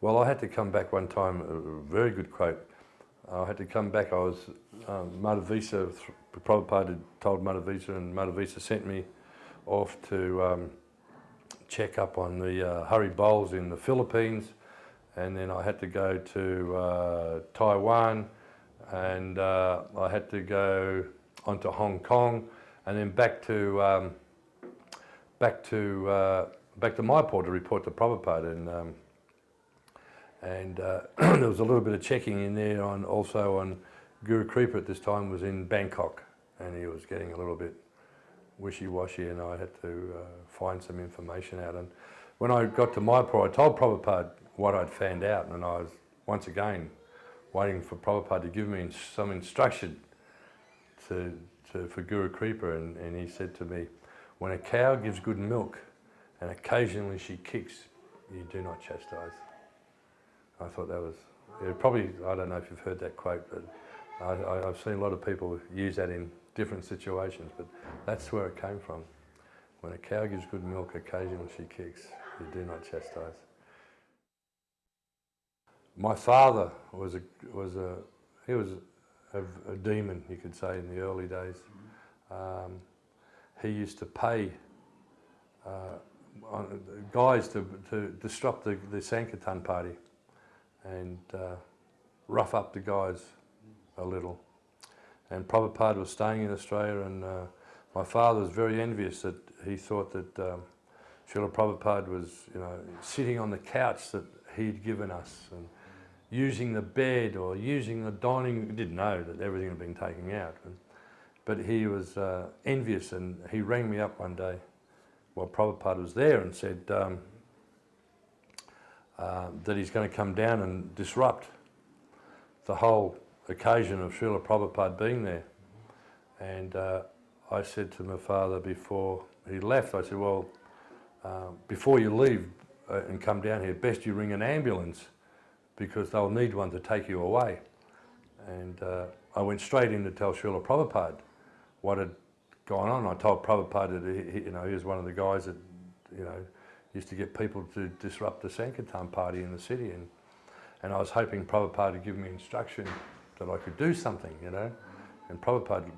Well, I had to come back one time, a very good quote. I had to come back, I was, Madhavisa, Prabhupada had told Madhavisa, and Madhavisa sent me off to check up on the Hari Bols in the Philippines, and then I had to go to Taiwan, and I had to go on to Hong Kong, and then back to Mayapur to report to Prabhupada, and there was a little bit of checking in there also on Guru Kripa at this time was in Bangkok, and he was getting a little bit wishy-washy, and I had to find some information out. And when I got to Mayapur, I told Prabhupada what I'd found out, and I was once again waiting for Prabhupada to give me some instruction for Guru Kripa, and he said to me, when a cow gives good milk and occasionally she kicks, you do not chastise. I thought that was, probably, I don't know if you've heard that quote, but I've seen a lot of people use that in different situations, but that's where it came from. When a cow gives good milk, occasionally she kicks, you do not chastise. My father was a demon, you could say, in the early days. He used to pay guys to disrupt the Sankirtan party and rough up the guys a little. And Prabhupada was staying in Australia, and my father was very envious that he thought that Srila Prabhupada was, sitting on the couch that he'd given us and using the bed or using the dining. He didn't know that everything had been taken out. But he was envious, and he rang me up one day while Prabhupada was there and said that he's going to come down and disrupt the whole occasion of Srila Prabhupada being there. And I said to my father before he left, I said, well, before you leave and come down here, best you ring an ambulance, because they'll need one to take you away. And I went straight in to tell Srila Prabhupada what had gone on. I told Prabhupada that he was one of the guys that used to get people to disrupt the Sankirtan party in the city, and I was hoping Prabhupada would give me instruction that I could do something, And Prabhupada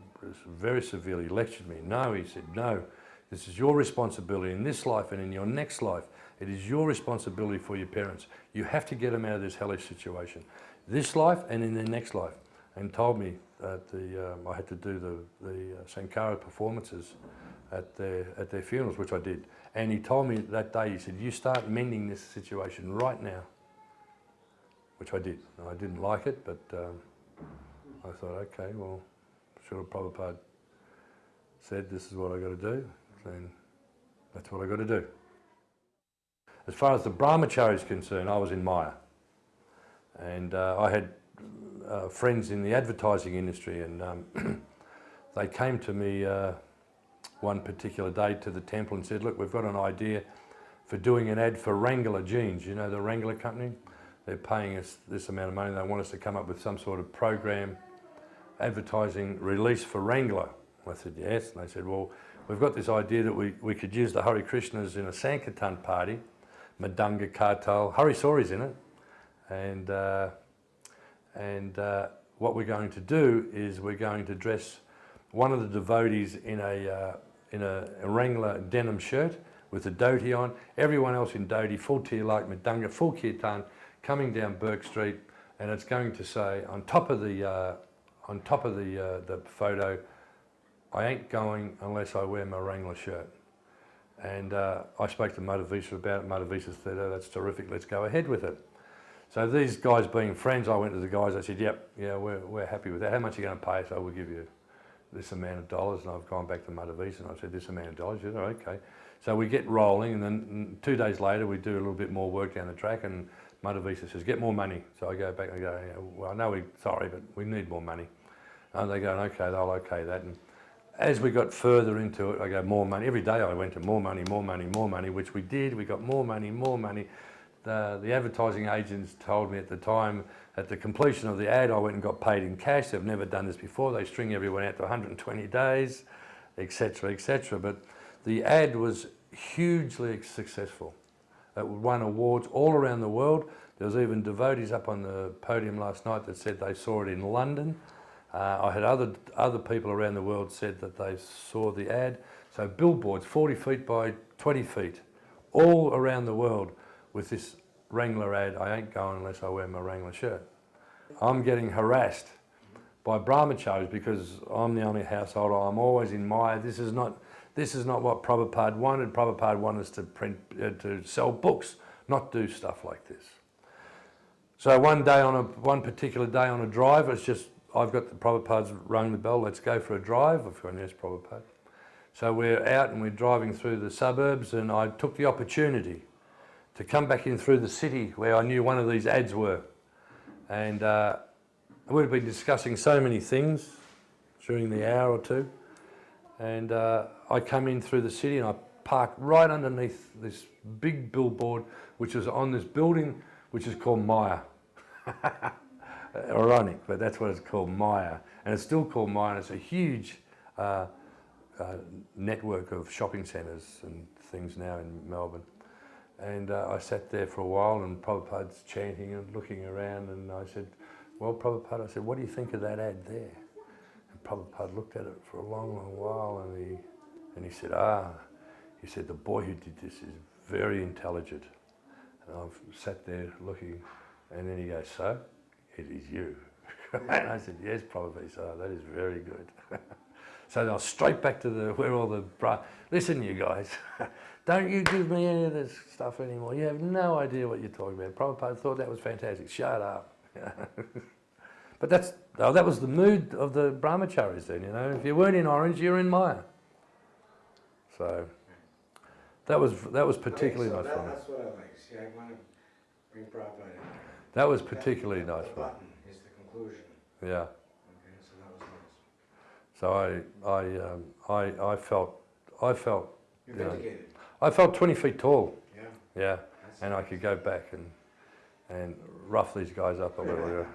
very severely lectured me. No, he said, no, this is your responsibility in this life and in your next life. It is your responsibility for your parents. You have to get them out of this hellish situation, this life and in their next life. And told me that I had to do the Sankara performances at their funerals, which I did. And he told me that day, he said, you start mending this situation right now, which I did. I didn't like it, but I thought, okay, well, Srila Prabhupada said this is what I got to do, then that's what I got to do. As far as the brahmachari is concerned, I was in Maya, and I had friends in the advertising industry, and they came to me one particular day to the temple and said, look, we've got an idea for doing an ad for Wrangler jeans. You know the Wrangler company? They're paying us this amount of money. They want us to come up with some sort of program, advertising release for Wrangler. I said, yes. And they said, well, we've got this idea that we could use the Hare Krishnas in a Sankirtan party, Madanga, Kartal, Hari Sauri's in it. And what we're going to do is we're going to dress one of the devotees in a Wrangler denim shirt with a dhoti on, everyone else in dhoti, full tilak, Madanga, full kirtan, coming down Burke Street, and it's going to say on top of the photo, I ain't going unless I wear my Wrangler shirt. And I spoke to Madhavisa about it. Madhavisa said, oh, that's terrific, let's go ahead with it. So these guys being friends, I went to the guys, I said, yep, yeah, we're happy with that. How much are you going to pay us? I will give you this amount of dollars. And I've gone back to Madhavisa and I said, this amount of dollars. She said, oh, okay. So we get rolling, and then 2 days later we do a little bit more work down the track, and Madhavisa says, get more money. So I go back and I go, yeah, well, I know sorry, but we need more money. And they go, okay, they'll okay that. And as we got further into it, I go, more money. Every day I went to more money, more money, more money, which we did. We got more money, more money. The advertising agents told me at the time, at the completion of the ad, I went and got paid in cash. They've never done this before. They string everyone out to 120 days, etc., etc. But the ad was hugely successful. It won awards all around the world. There was even devotees up on the podium last night that said they saw it in London. I had other people around the world said that they saw the ad. So billboards 40 feet by 20 feet, all around the world with this Wrangler ad, I ain't going unless I wear my Wrangler shirt. I'm getting harassed by brahmacharis because I'm the only householder. I'm always in Maya. This is not what Prabhupada wanted. Prabhupada wanted us to print, to sell books, not do stuff like this. So one particular day on a drive, it's just, I've got the Prabhupada's rung the bell, let's go for a drive. I've gone, yes, Prabhupada. So we're out and we're driving through the suburbs, and I took the opportunity to come back in through the city where I knew one of these ads were. And we'd been discussing so many things during the hour or two. And I come in through the city and I park right underneath this big billboard, which is on this building, which is called Maya. Ironic, but that's what it's called, Maya. And it's still called Maya, and it's a huge network of shopping centres and things now in Melbourne. And I sat there for a while, and Prabhupada's chanting and looking around, and I said, well, Prabhupada, I said, what do you think of that ad there? And Prabhupada looked at it for a long, long while, and he said, he said, the boy who did this is very intelligent. And I've sat there looking, and then he goes, so, it is you. And I said, yes, Prabhupada. He said, oh, that is very good. So I was straight back to where all the listen, you guys, don't you give me any of this stuff anymore. You have no idea what you're talking about. Prabhupada thought that was fantastic. Shut up. But that was the mood of the brahmacharis then, you know. If you weren't in orange, you're in Maya. So that was particularly nice for me. That's what I like. See, I want to bring Prabhupada in there. That was particularly nice for me. The button is the conclusion. Yeah. Okay, so that was nice. So I felt You're vindicated. I felt 20 feet tall. Yeah. Yeah. And I could go back and rough these guys up a little bit.